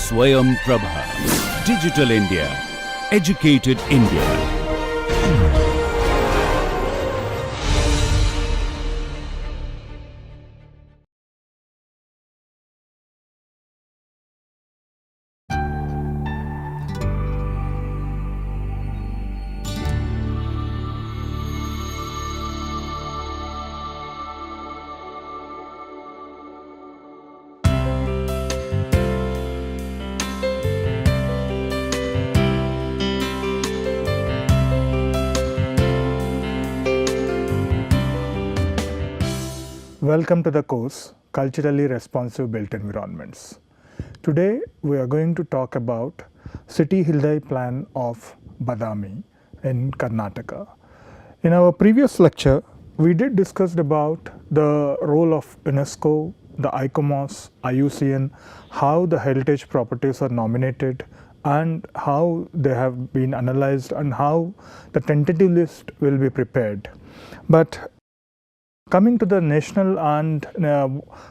Swayam Prabha. Digital India. Educated India. Welcome to the course Culturally Responsive Built Environments. Today we are going to talk about City HRIDAY plan of Badami in Karnataka. In our previous lecture, we did discuss about the role of UNESCO, the ICOMOS, IUCN, how the heritage properties are nominated and how they have been analyzed and how the tentative list will be prepared. But coming to the national and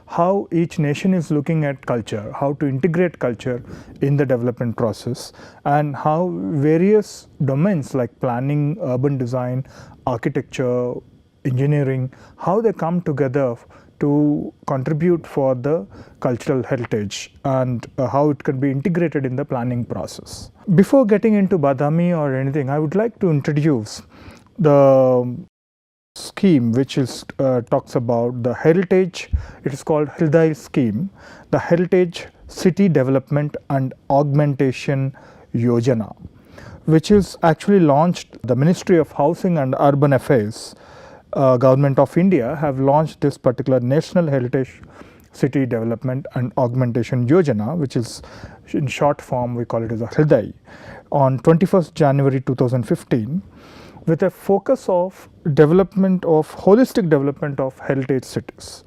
how each nation is looking at culture, how to integrate culture in the development process, and how various domains like planning, urban design, architecture, engineering, how they come together to contribute for the cultural heritage and how it can be integrated in the planning process. Before getting into Badami or anything, I would like to introduce the scheme which is talks about the heritage. It is called HRIDAY scheme, the Heritage City Development and Augmentation Yojana, which is actually launched. The Ministry of Housing and Urban Affairs, Government of India have launched this particular National Heritage City Development and Augmentation Yojana, which is in short form we call it as a HRIDAY, on 21st January 2015. With a focus of holistic development of heritage cities.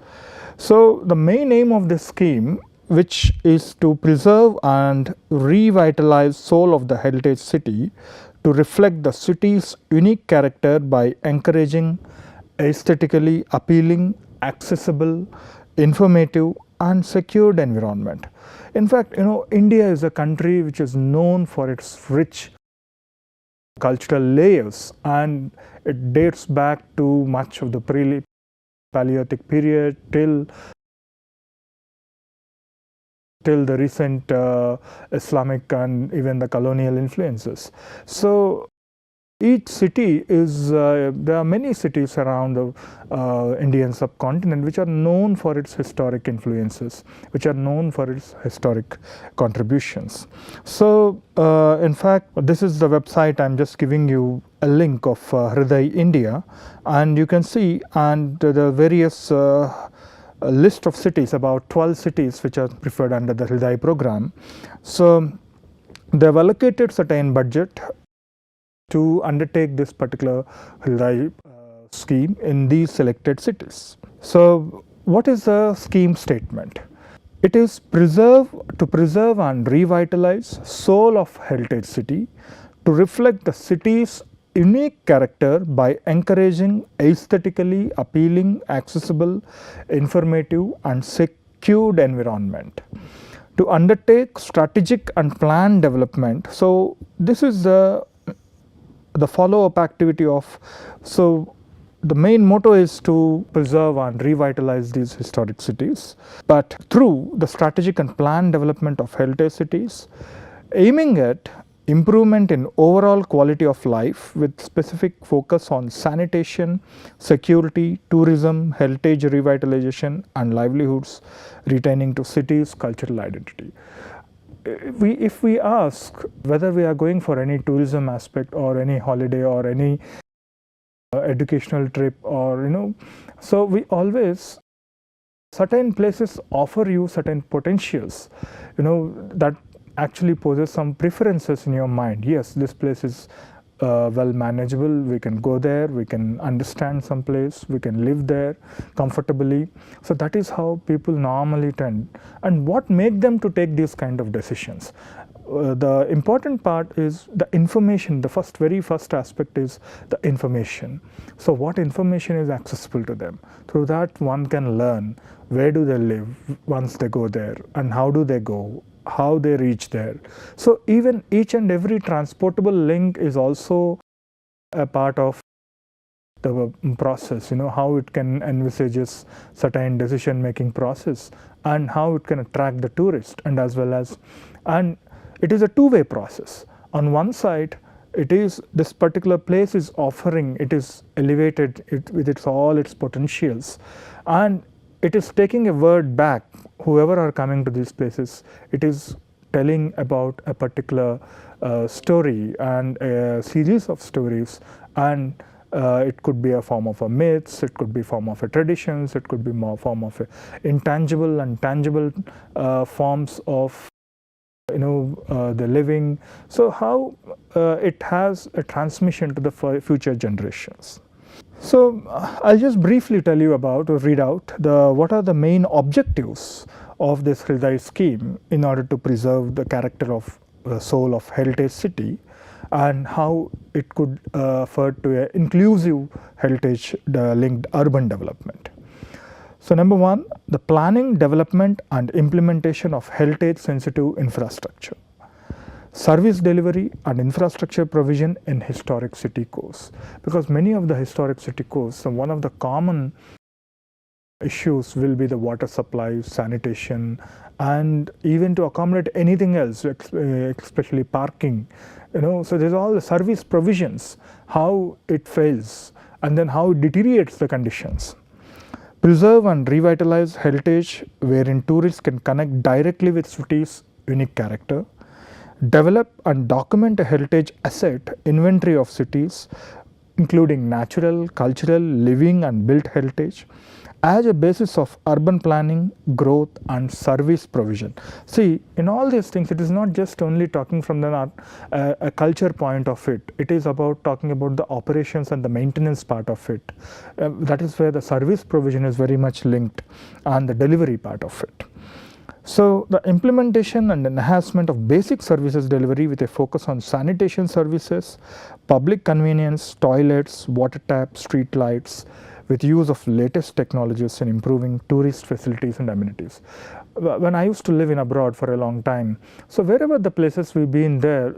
So the main aim of this scheme, which is to preserve and revitalize soul of the heritage city to reflect the city's unique character by encouraging aesthetically appealing, accessible, informative and secured environment. In fact, India is a country which is known for its rich cultural layers, and it dates back to much of the Paleolithic period till the recent Islamic and even the colonial influences. So each city is, there are many cities around the Indian subcontinent which are known for its historic influences, which are known for its historic contributions. So in fact, this is the website. I'm just giving you a link of HRIDAY India, and you can see and the various list of cities, about 12 cities which are preferred under the HRIDAY program. So they have allocated certain budget to undertake this particular HRIDAY scheme in these selected cities. So what is the scheme statement? It is to preserve and revitalize soul of heritage city to reflect the city's unique character by encouraging aesthetically appealing, accessible, informative and secured environment. To undertake strategic and planned development. So this is the follow-up activity of, so the main motto is to preserve and revitalize these historic cities, but through the strategic and planned development of heritage cities, aiming at improvement in overall quality of life with specific focus on sanitation, security, tourism, heritage revitalization and livelihoods retaining to cities' cultural identity. If we ask whether we are going for any tourism aspect or any holiday or any educational trip or so we always, certain places offer you certain potentials that actually poses some preferences in your mind. Yes, this place is well manageable, we can go there, we can understand some place, we can live there comfortably. So that is how people normally tend. And what make them to take these kind of decisions? The important part is the information. The very first aspect is the information. So what information is accessible to them? Through that one can learn where do they live once they go there, and how do they go, how they reach there. So even each and every transportable link is also a part of the process, how it can envisages certain decision making process and how it can attract the tourist, and as well as, and it is a two-way process. On one side, it is this particular place is offering, it is elevated with all its potentials, and it is taking a word back, whoever are coming to these places, it is telling about a particular story and a series of stories, and it could be a form of a myths, it could be form of a traditions, it could be more form of a intangible and tangible forms of the living. So how it has a transmission to the future generations. So I'll just briefly tell you about, or read out what are the main objectives of this HRIDAY scheme in order to preserve the character of the soul of heritage city, and how it could refer to an inclusive heritage linked urban development. So number one, the planning, development and implementation of heritage sensitive infrastructure. Service delivery and infrastructure provision in historic city cores, because many of the historic city cores, so one of the common issues will be the water supply, sanitation, and even to accommodate anything else, especially parking. So there's all the service provisions, how it fails, and then how it deteriorates the conditions. Preserve and revitalize heritage wherein tourists can connect directly with city's unique character. Develop and document a heritage asset inventory of cities, including natural, cultural, living and built heritage, as a basis of urban planning, growth and service provision. See, in all these things, it is not just only talking from a culture point of it. It is about talking about the operations and the maintenance part of it. That is where the service provision is very much linked, and the delivery part of it. So the implementation and enhancement of basic services delivery with a focus on sanitation services, public convenience, toilets, water taps, street lights, with use of latest technologies in improving tourist facilities and amenities. When I used to live in abroad for a long time, so wherever the places we've been there,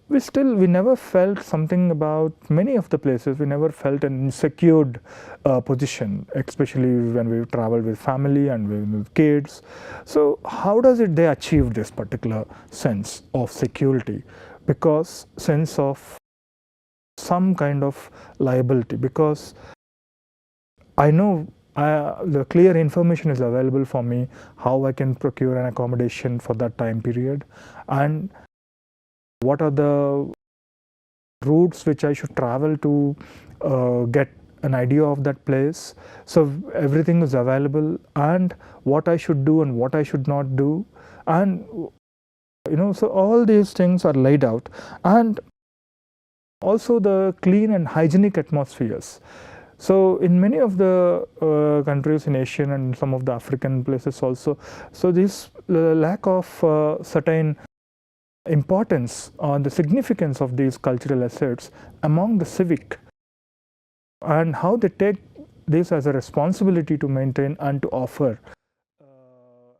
we never felt something about many of the places, we never felt an insecure position, especially when we traveled with family and with kids. So how does they achieve this particular sense of security? Because sense of some kind of liability, because I know the clear information is available for me, how I can procure an accommodation for that time period, and what are the routes which I should travel to get an idea of that place. So everything is available, and what I should do and what I should not do, and so all these things are laid out, and also the clean and hygienic atmospheres. So in many of the countries in Asian and some of the African places also, so this lack of certain importance on the significance of these cultural assets among the civic, and how they take this as a responsibility to maintain and to offer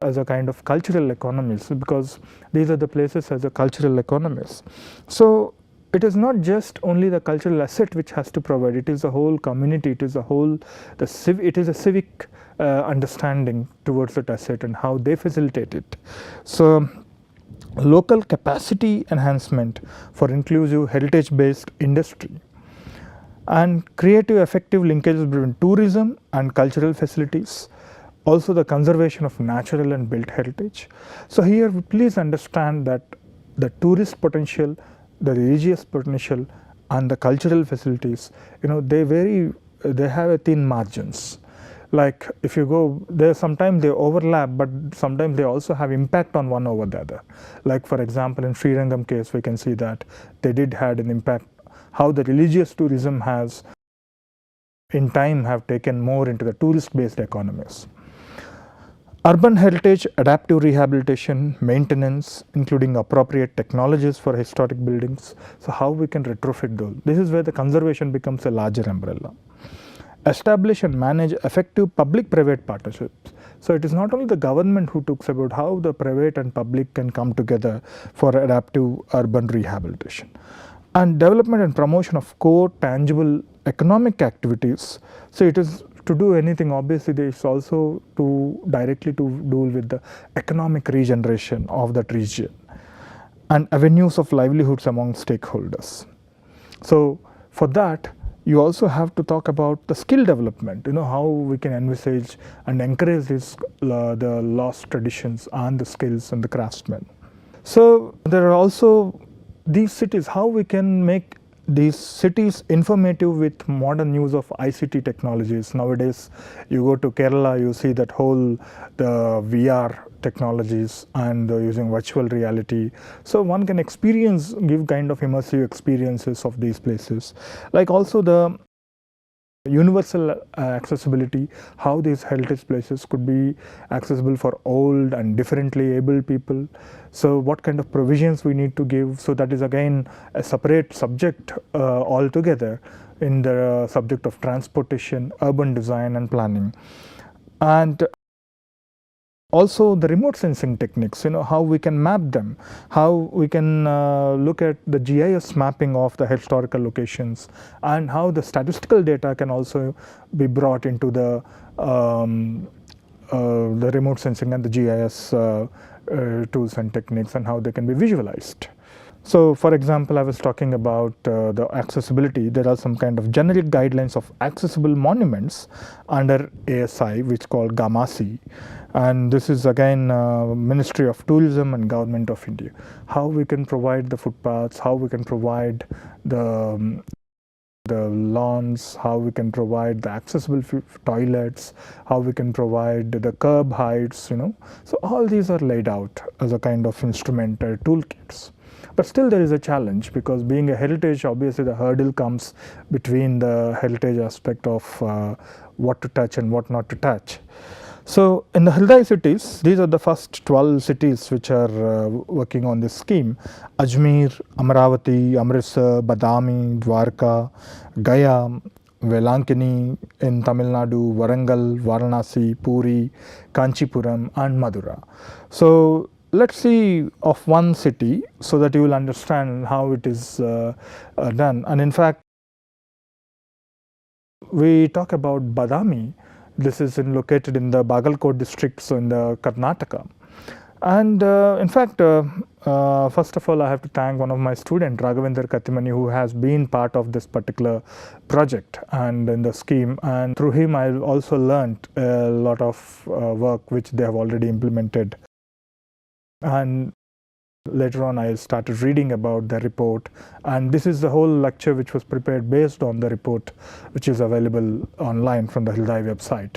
as a kind of cultural economies, because these are the places as a cultural economies. So it is not just only the cultural asset which has to provide, it is the whole community, it is it is a civic understanding towards that asset and how they facilitate it. So local capacity enhancement for inclusive heritage based industry, and creative effective linkages between tourism and cultural facilities, also the conservation of natural and built heritage. So here please understand that the tourist potential, the religious potential and the cultural facilities, they have a thin margins. Like if you go there, sometimes they overlap, but sometimes they also have impact on one over the other. Like for example, in Srirangam case, we can see that they did had an impact, how the religious tourism has in time have taken more into the tourist based economies. Urban heritage, adaptive rehabilitation, maintenance, including appropriate technologies for historic buildings. So how we can retrofit those. This is where the conservation becomes a larger umbrella. establish and manage effective public-private partnerships. So it is not only the government who talks about how the private and public can come together for adaptive urban rehabilitation. And development and promotion of core tangible economic activities. So it is to do anything, obviously there is also to directly to do with the economic regeneration of that region and avenues of livelihoods among stakeholders. So for that, you also have to talk about the skill development, how we can envisage and encourage this, the lost traditions and the skills and the craftsmen. So there are also these cities, how we can make these cities informative with modern use of ICT technologies. Nowadays, you go to Kerala, you see that whole the VR technologies and using virtual reality. So one can give kind of immersive experiences of these places. Like also the universal accessibility, how these heritage places could be accessible for old and differently able people. So what kind of provisions we need to give. So that is again a separate subject altogether in the subject of transportation, urban design and planning. And also the remote sensing techniques, how we can map them, how we can look at the GIS mapping of the historical locations, and how the statistical data can also be brought into the remote sensing and the GIS tools and techniques, and how they can be visualized. So for example, I was talking about the accessibility. There are some kind of generic guidelines of accessible monuments under ASI, which called GAMASI. And this is again Ministry of Tourism and Government of India. How we can provide the footpaths, how we can provide the lawns, how we can provide the accessible toilets, how we can provide the curb heights, So all these are laid out as a kind of instrument toolkits. But still there is a challenge, because being a heritage, obviously the hurdle comes between the heritage aspect of what to touch and what not to touch. So in the HRIDAY cities, these are the first 12 cities which are working on this scheme: Ajmer, Amaravati, Amritsar, Badami, Dwarka, Gaya, Velankani in Tamil Nadu, Warangal, Varanasi, Puri, Kanchipuram and Madura. So let's see of one city so that you will understand how it is done. And in fact, we talk about Badami. This is located in the Bagalkot district, so in the Karnataka. And in fact, first of all, I have to thank one of my students, Raghavendra Katimani, who has been part of this particular project and in the scheme. And through him, I also learned a lot of work which they have already implemented. And later on, I started reading about the report, and this is the whole lecture which was prepared based on the report, which is available online from the HRIDAY website.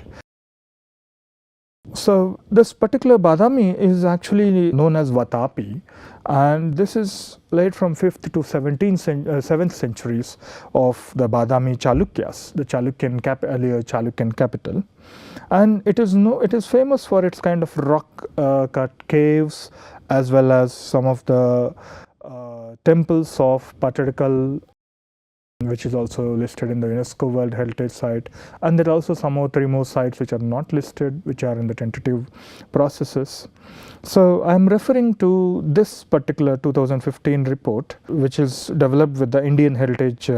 So this particular Badami is actually known as Vatapi, and this is laid from 5th to 7th centuries of the Badami Chalukyas, the earlier Chalukyan capital. And it is famous for its kind of rock cut caves, as well as some of the temples of Patadakal, which is also listed in the UNESCO World Heritage Site. And there are also some more 3 more sites which are not listed, which are in the tentative processes. So I am referring to this particular 2015 report, which is developed with the Indian Heritage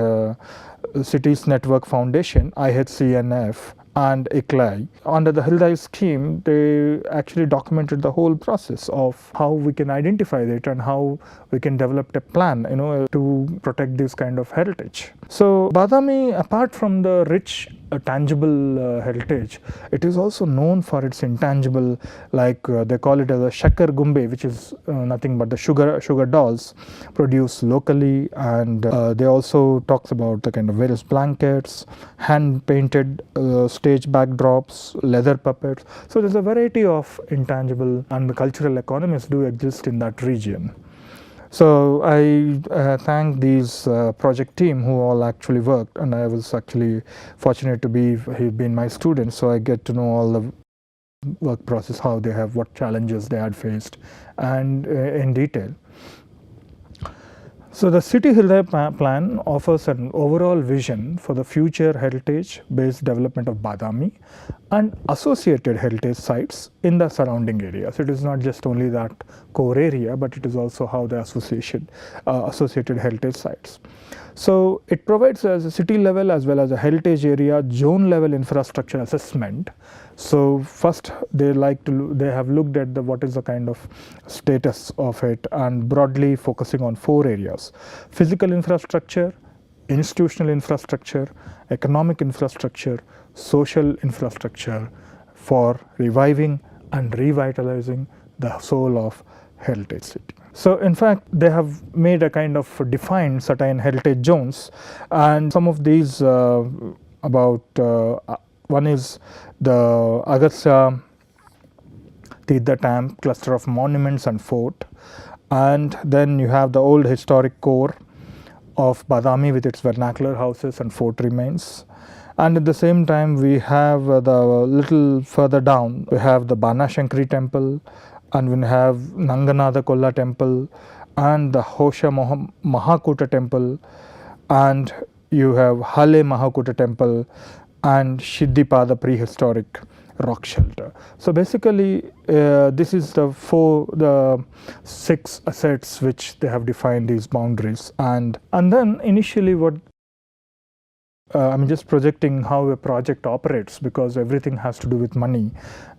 Cities Network Foundation, IHCNF, and ICLAI. Under the HRIDAY scheme, they actually documented the whole process of how we can identify it and how we can develop a plan, to protect this kind of heritage. So Badami, apart from the rich tangible heritage, it is also known for its intangible, like they call it as a shakar gumbe, which is nothing but the sugar dolls produced locally. And they also talks about the kind of various blankets, hand painted stage backdrops, leather puppets. So there's a variety of intangible and the cultural economies do exist in that region. So I thank these project team who all actually worked, and I was actually fortunate to he'd been my student, so I get to know all the work process, how they have, what challenges they had faced, and in detail. So the City HRIDAY plan offers an overall vision for the future heritage-based development of Badami and associated heritage sites in the surrounding areas. It is not just only that core area, but it is also how the associated heritage sites. So it provides as a city level as well as a heritage area zone level infrastructure assessment. So first they have looked at what is the kind of status of it, and broadly focusing on 4 areas: physical infrastructure, institutional infrastructure, economic infrastructure, social infrastructure, for reviving and revitalizing the soul of heritage city. So in fact they have made a kind of defined certain heritage zones, and some of these one is the Agastya Tirtha Temple cluster of monuments and fort, and then you have the old historic core of Badami with its vernacular houses and fort remains. And at the same time we have the little further down we have the Banashankari temple, and we have Nanganatha Kolla temple and the Hosha Mahakuta temple, and you have Hale Mahakuta temple and Siddhipada prehistoric rock shelter. So basically this is the 6 assets which they have defined these boundaries, and then initially what I'm just projecting how a project operates, because everything has to do with money.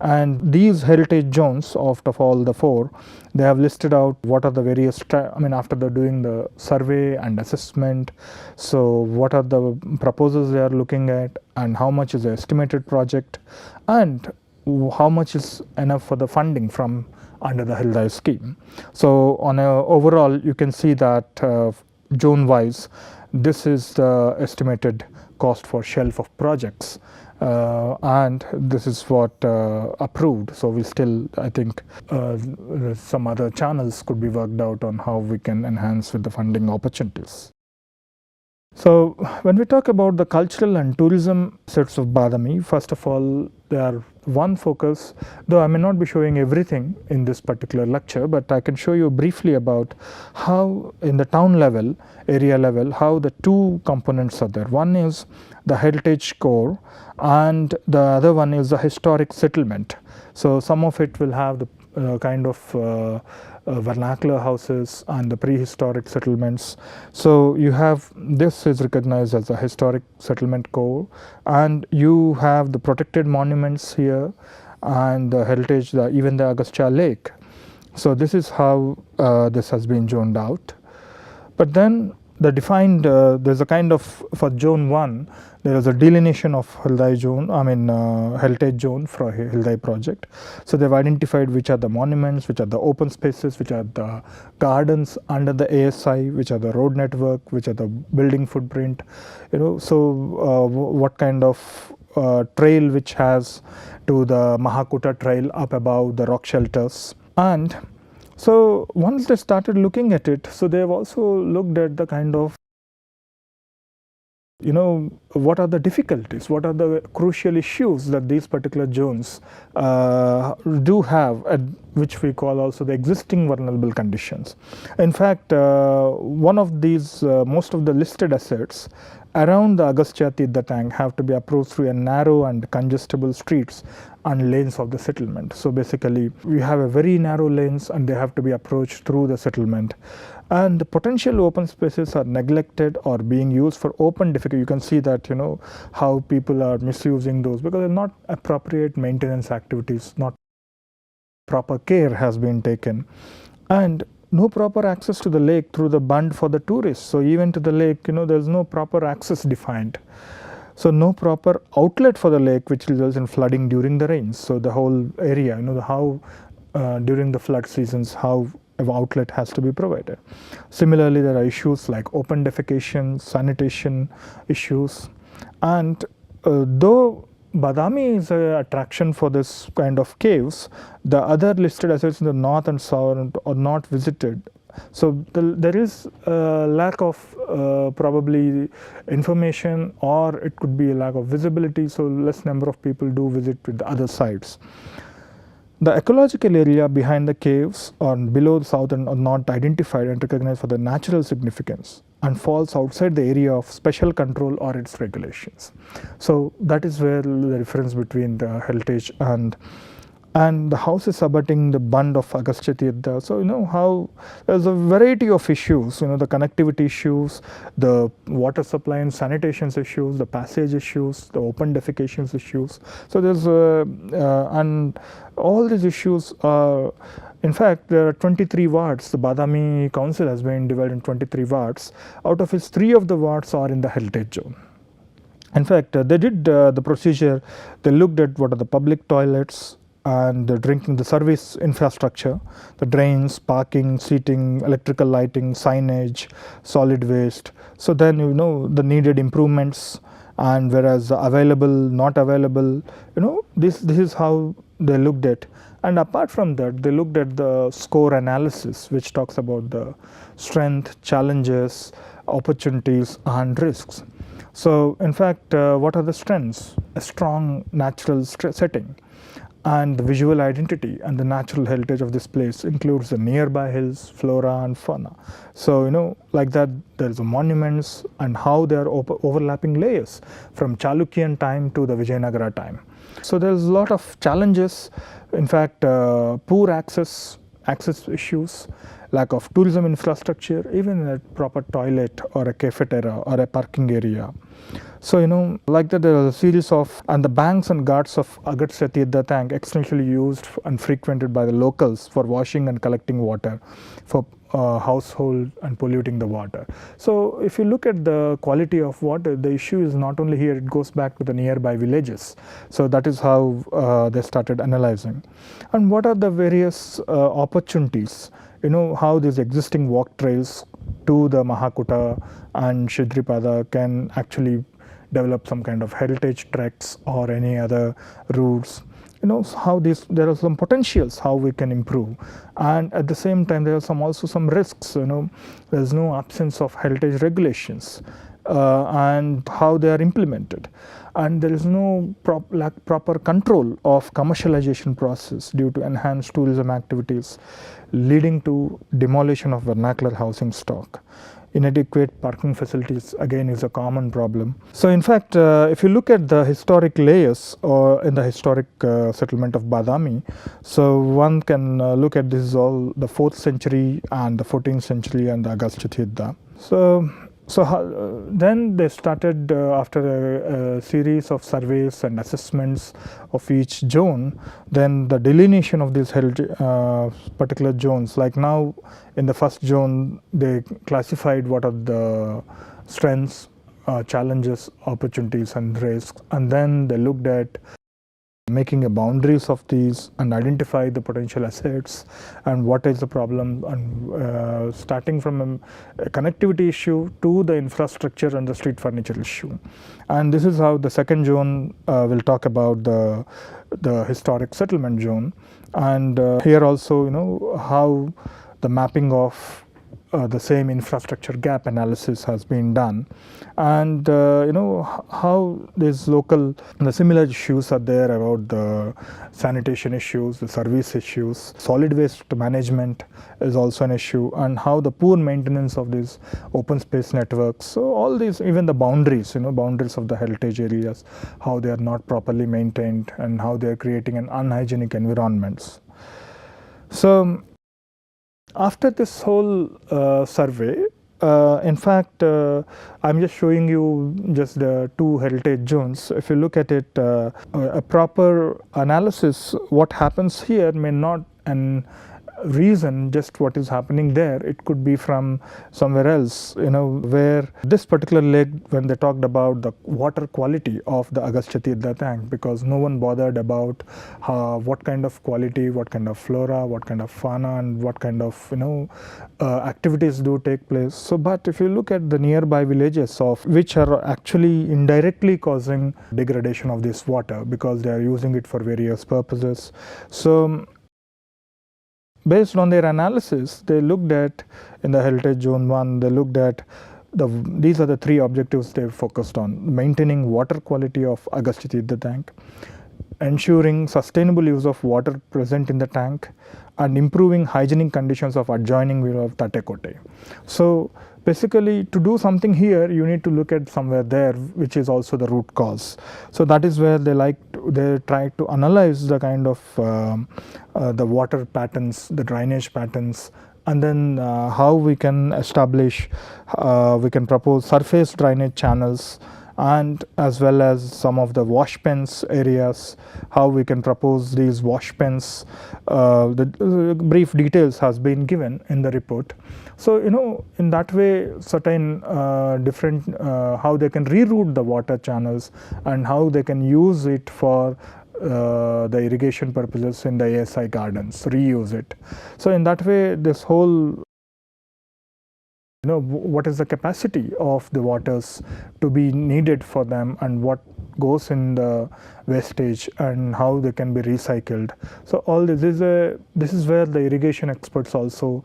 And these heritage zones, of all the 4, they have listed out what are the various after doing the survey and assessment, so what are the proposals they are looking at, and how much is the estimated project, and how much is enough for the funding from under the HRIDAY scheme. So on a overall you can see that zone wise this is the estimated cost for shelf of projects, and this is what approved. So we still, I think some other channels could be worked out on how we can enhance with the funding opportunities. So when we talk about the cultural and tourism sets of Badami, first of all they are one focus, though I may not be showing everything in this particular lecture, but I can show you briefly about how in the town level, area level, how the 2 components are there. One is the heritage core and the other one is the historic settlement. So some of it will have the kind of vernacular houses and the prehistoric settlements. So you have, this is recognized as a historic settlement core, and you have the protected monuments here and the heritage, even the Agastya Lake. So this is how this has been zoned out. But then the defined, there's a kind of, for zone 1 there is a delineation of HRIDAY zone, heritage zone for HRIDAY project. So they've identified which are the monuments, which are the open spaces, which are the gardens under the ASI, which are the road network, which are the building footprint, so what kind of trail which has to the Mahakuta trail up above the rock shelters. And so once they started looking at it, so they have also looked at the kind of, what are the difficulties, what are the crucial issues that these particular zones do have, which we call also the existing vulnerable conditions. In fact, one of these, most of the listed assets around the Agastya Tirtha tank have to be approached through a narrow and congestible streets and lanes of the settlement. So basically we have a very narrow lanes and they have to be approached through the settlement. And the potential open spaces are neglected or being used for open defecation. You can see that, how people are misusing those because they're not appropriate maintenance activities, not proper care has been taken, and no proper access to the lake through the bund for the tourists. So even to the lake, there's no proper access defined. So no proper outlet for the lake, which results in flooding during the rains. So the whole area, how during the flood seasons, how an outlet has to be provided. Similarly, there are issues like open defecation, sanitation issues, and though Badami is an attraction for this kind of caves, the other listed assets in the north and south are not visited. So there is a lack of probably information, or it could be a lack of visibility, so less number of people do visit with the other sites. The ecological area behind the caves or below the southern are not identified and recognized for the natural significance and falls outside the area of special control or its regulations. So that is where the difference between the heritage and the houses abutting the bund of Agastya Tirtha. So how there's a variety of issues, the connectivity issues, the water supply and sanitation issues, the passage issues, the open defecations issues. So there's and all these issues are, in fact, there are 23 wards. The Badami council has been divided in 23 wards. Out of which 3 of the wards are in the heritage zone. In fact, they did the procedure. They looked at what are the public toilets and the service infrastructure, the drains, parking, seating, electrical lighting, signage, solid waste. So then the needed improvements, and whereas available, not available, this is how they looked at. And apart from that, they looked at the score analysis, which talks about the strength, challenges, opportunities, and risks. So in fact, what are the strengths? A strong natural setting, and the visual identity and the natural heritage of this place includes the nearby hills, flora and fauna. So like that, there's the monuments and how they are overlapping layers from Chalukyan time to the Vijayanagara time. So there's a lot of challenges. In fact, poor access issues, lack of tourism infrastructure, even a proper toilet or a cafeteria or a parking area. So like that, there are a series of, and the banks and ghats of Agastya Tirtha tank extensively used and frequented by the locals for washing and collecting water for household and polluting the water. So if you look at the quality of water, the issue is not only here, it goes back to the nearby villages. So that is how they started analyzing. And what are the various opportunities, how these existing walk trails to the Mahakuta and Shidripada can actually develop some kind of heritage treks or any other routes. How there are some potentials how we can improve, and at the same time there are also some risks. There's no absence of heritage regulations and how they are implemented, and there is no proper control of commercialization process due to enhanced tourism activities leading to demolition of vernacular housing stock. Inadequate parking facilities again is a common problem. So in fact, if you look at the historic layers or in the historic settlement of Badami, so one can look at this is all the 4th century and the 14th century and the Agastya Tirtha. So then they started after a series of surveys and assessments of each zone, then the delineation of these particular zones. Like now in the first zone, they classified what are the strengths, challenges, opportunities and risks, and then they looked at making a boundaries of these and identify the potential assets and what is the problem, and starting from a connectivity issue to the infrastructure and the street furniture issue. And this is how the second zone will talk about the historic settlement zone, and here also how the mapping of the same infrastructure gap analysis has been done, and how these the similar issues are there about the sanitation issues, the service issues, solid waste management is also an issue, and how the poor maintenance of these open space networks. So all these, even the boundaries, boundaries of the heritage areas, how they are not properly maintained and how they are creating an unhygienic environments. So after this whole survey, in fact, I'm just showing you just the 2 heritage zones. If you look at it, a proper analysis, what happens here may not reason just what is happening there. It could be from somewhere else, where this particular lake, when they talked about the water quality of the Agastya Tirtha tank, because no one bothered about what kind of quality, what kind of flora, what kind of fauna, and what kind of activities do take place. So but if you look at the nearby villages of which are actually indirectly causing degradation of this water because they are using it for various purposes. So based on their analysis, they looked at, in the Heritage Zone 1, they looked at these are the 3 objectives they focused on: maintaining water quality of Agastya Tirtha tank, ensuring sustainable use of water present in the tank, and improving hygienic conditions of adjoining villa of Tatekote. So basically, to do something here, you need to look at somewhere there, which is also the root cause. So that is where they try to analyze the kind of the water patterns, the drainage patterns, and then how we can establish, we can propose surface drainage channels, and as well as some of the wash pens areas, how we can propose these wash pens. The brief details has been given in the report. So in that way, certain different how they can reroute the water channels and how they can use it for the irrigation purposes in the ASI gardens, reuse it. So in that way, this whole what is the capacity of the waters to be needed for them, and what goes in the wastage, and how they can be recycled. So all this is where the irrigation experts also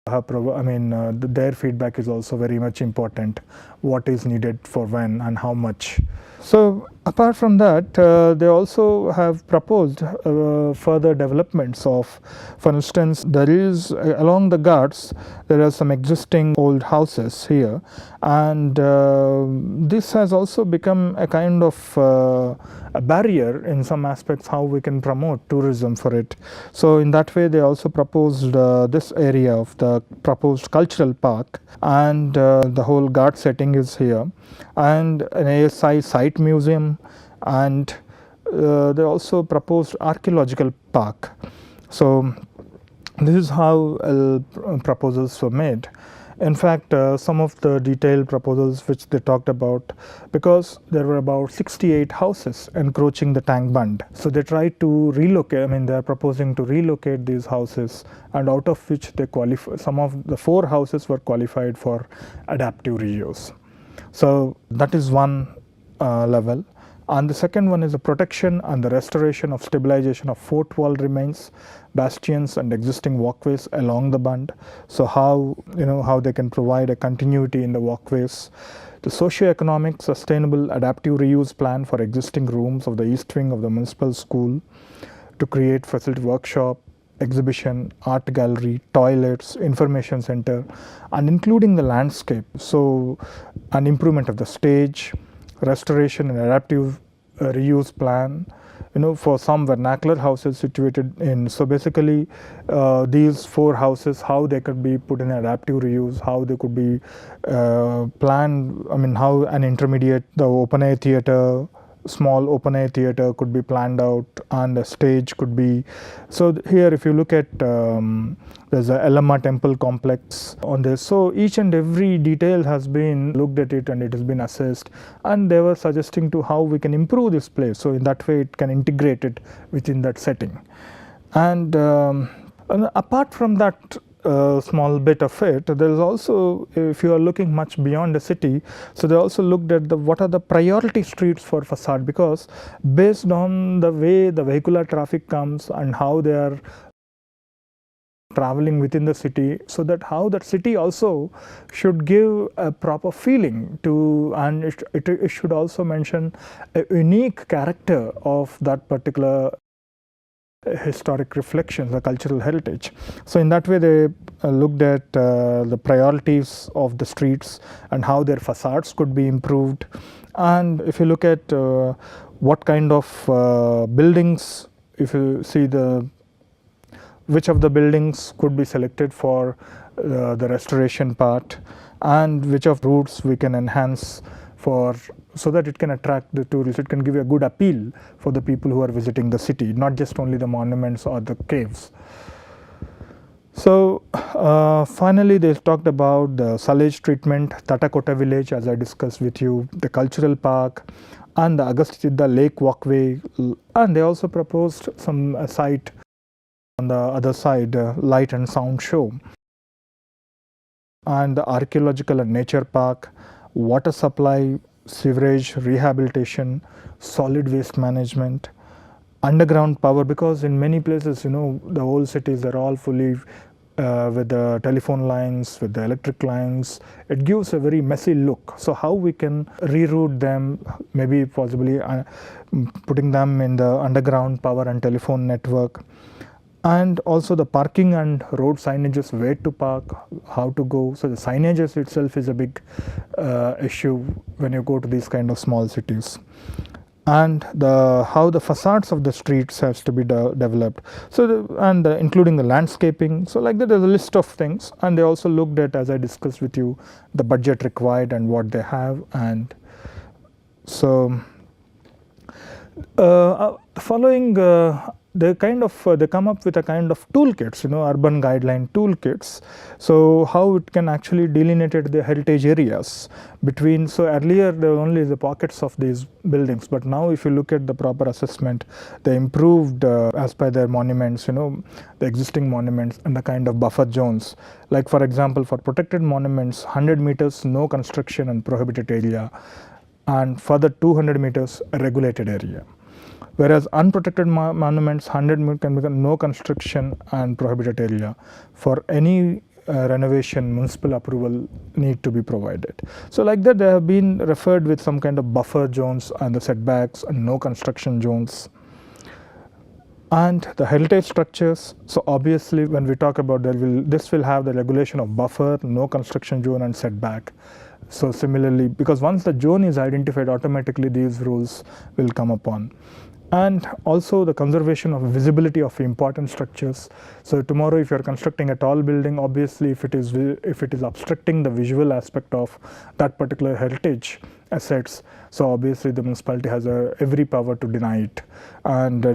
have their feedback is also very much important. What is needed for when and how much. So apart from that, they also have proposed further developments of, for instance, there is along the ghats there are some existing old houses here, and this has also become a kind of a barrier in some aspects how we can promote tourism for it. So in that way, they also proposed this area of the proposed cultural park, and the whole ghat setting is here, and an ASI site museum, and they also proposed archaeological park. So this is how proposals were made. In fact, some of the detailed proposals which they talked about, because there were about 68 houses encroaching the tank bund. So they tried to relocate, they are proposing to relocate these houses, and out of which they qualify, some of the 4 houses were qualified for adaptive reuse. So that is one level. And the second one is the protection and the restoration of stabilization of fort wall remains, bastions and existing walkways along the bund. So how they can provide a continuity in the walkways. The socio-economic sustainable adaptive reuse plan for existing rooms of the east wing of the municipal school to create facility workshop, exhibition, art gallery, toilets, information center, and including the landscape. So an improvement of the stage, restoration and adaptive reuse plan, for some vernacular houses situated in. So basically, these 4 houses, how they could be put in adaptive reuse, how they could be planned. How an intermediate, the open air theater, small open air theater could be planned out, and a stage could be. So here, if you look at there's a Elama temple complex on this. So each and every detail has been looked at it, and it has been assessed, and they were suggesting to how we can improve this place. So in that way, it can integrate it within that setting. And apart from that small bit of it, there is also, if you are looking much beyond the city, so they also looked at what are the priority streets for facade, because based on the way the vehicular traffic comes and how they are traveling within the city, so that how that city also should give a proper feeling to, and it should also mention a unique character of that particular historic reflections, the cultural heritage. So in that way, they looked at the priorities of the streets and how their facades could be improved. And if you look at what kind of buildings, if you see which of the buildings could be selected for the restoration part, and which of routes we can enhance so that it can attract the tourists, it can give a good appeal for the people who are visiting the city, not just only the monuments or the caves. So finally, they talked about the sillage treatment, Tatakota village, as I discussed with you, the cultural park, and the Agastya lake walkway, and they also proposed some site on the other side, light and sound show, and the archaeological and nature park, water supply, sewerage rehabilitation, solid waste management, underground power, because in many places, the old cities are all fully with the telephone lines, with the electric lines. It gives a very messy look. So how we can reroute them, maybe possibly putting them in the underground power and telephone network. And also the parking and road signages, where to park, how to go. So the signages itself is a big issue when you go to these kind of small cities. And how the facades of the streets has to be developed. So including the landscaping. So like that, there's a list of things. And they also looked at, as I discussed with you, the budget required and what they have. And so following they come up with a kind of toolkits, urban guideline toolkits. So how it can actually delineate the heritage areas between. So earlier there were only the pockets of these buildings, but now if you look at the proper assessment, they improved as per their monuments, the existing monuments, and the kind of buffer zones. Like for example, for protected monuments, 100 meters no construction and prohibited area, and further 200 meters a regulated area. Whereas unprotected monuments, 100 meters can become no construction and prohibited area. For any renovation, municipal approval need to be provided. So like that, they have been referred with some kind of buffer zones and the setbacks and no construction zones. And the heritage structures, so obviously when we talk about this will have the regulation of buffer, no construction zone and setback. So similarly, because once the zone is identified, automatically these rules will come upon. And also the conservation of visibility of important structures. So tomorrow if you are constructing a tall building, obviously if it is obstructing the visual aspect of that particular heritage assets, so obviously the municipality has every power to deny it. And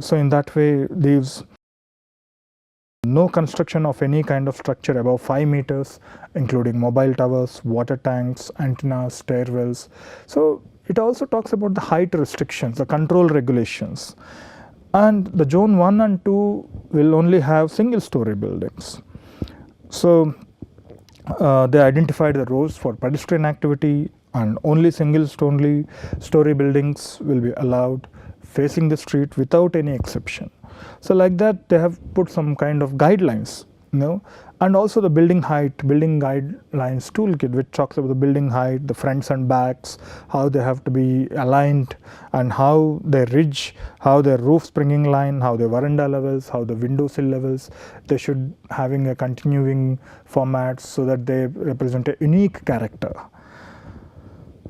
so in that way, these no construction of any kind of structure above 5 meters, including mobile towers, water tanks, antennas, stairwells. So it also talks about the height restrictions, the control regulations. And the zone 1 and 2 will only have single story buildings. So they identified the roads for pedestrian activity, and only single story buildings will be allowed facing the street without any exception. So like that, they have put some kind of guidelines, and also the building guidelines toolkit, which talks about the building height, the fronts and backs, how they have to be aligned, and how their ridge, how their roof springing line, how the veranda levels, how the window sill levels, they should having a continuing format so that they represent a unique character.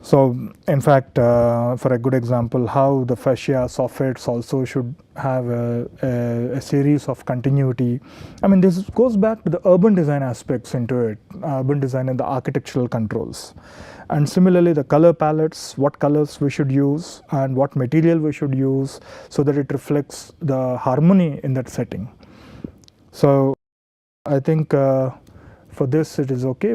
So in fact, for a good example, how the fascia soffits also should have a series of continuity. I mean, this goes back to the urban design aspects into it, urban design and the architectural controls. And similarly, the color palettes, what colors we should use and what material we should use so that it reflects the harmony in that setting. So I think for this it is okay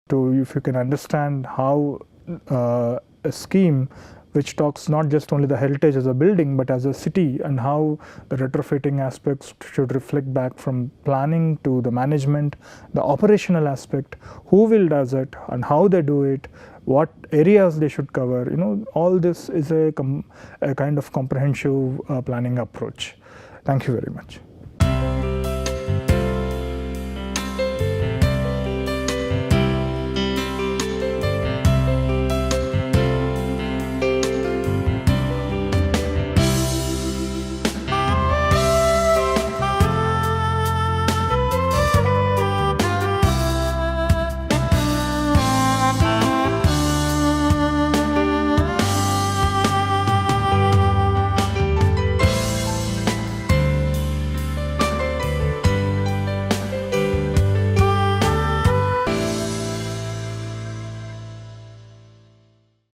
if you can understand how a scheme which talks not just only the heritage as a building but as a city, and how the retrofitting aspects should reflect back from planning to the management, the operational aspect, who will does it and how they do it, what areas they should cover. All this is a kind of comprehensive planning approach. Thank you very much.